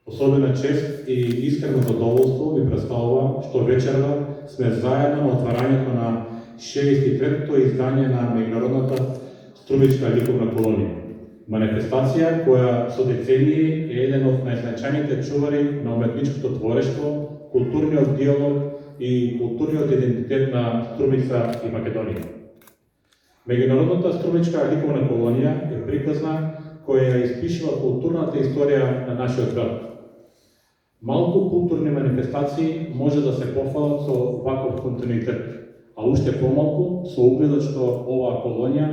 Особена чест и искрено задоволство ми представува што вечерва сме заедно на отварањето на 63-то издание на меѓународната струмичка ликовна колонија. Манифестација која со децении е еден од најзначајните чувари на уметничкото творештво, културниот диалог и културниот идентитет на Струмица и Македонија. Меѓународната струмичка ликовна колонија е приказна која ја испишува културната историја на нашиот град. Малку културни манифестации може да се пофалат со ваков континуитет, а уште помалку со угледот што оваа колонија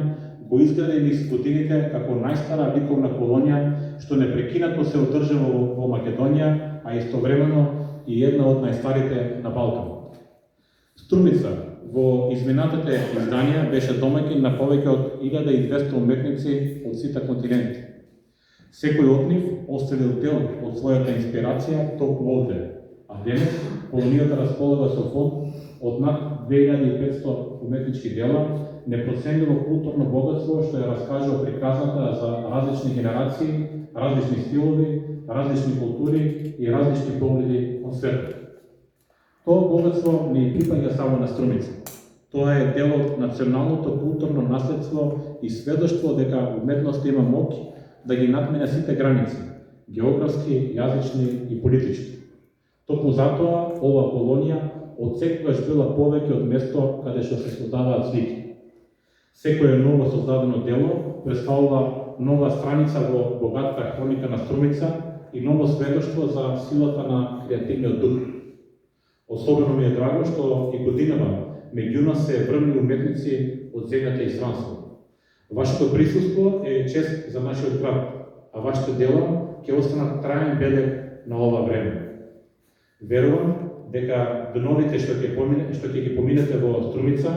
го изгради низ годините како најстара ликовна колонија што непрекинато се одржува во Македонија, а истовремено и една од најстарите на Балкан. Струмица во изминатите изданија беше домаќин на повеќе од 1200 уметници од сите континенти. Секој од нив оставил дел од својата инспирација токму овде, а денес колонијата располага со фонд од над 2500 уметнички дела, непроценливо културно богатство што ја раскажува приказната за различни генерации, различни стилови, различни култури и различни погледи од светот. Тоа богатство не припаѓа само на Струмица. Тоа е дел од националното културно наследство и сведоштво дека уметноста има моќ да ги надмине сите граници, географски, јазични и политички. Токму затоа оваа колонија отсекогаш била повеќе од место каде што се создаваат слики. Секое ново создадено дело представува нова страница во богатата хроника на Струмица и ново сведоштво за силата на креативниот дух. Особено ми е драго што и годинава меѓу нас се врвни уметници од земјата и странство. Вашето присуство е чест за нашиот град, а вашите дела ќе останат траен белег на ова време. Верувам дека деновите што ќе ги поминете во Струмица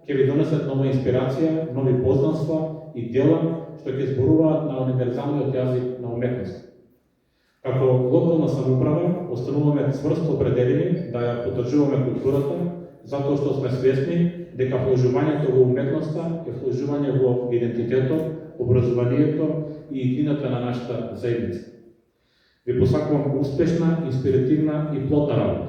ќе ви донесат нова инспирација, нови познанства и дела што ќе зборуваат на универзалниот јазик на уметност. Како локална самоуправа остануваме цврсто определени да ја поддржуваме културата, затоа што сме свесни дека вложувањето во уметноста е вложување во идентитетот, образованието и иднината на нашата заедница. Ви посакувам успешна, инспиративна и плодна работа.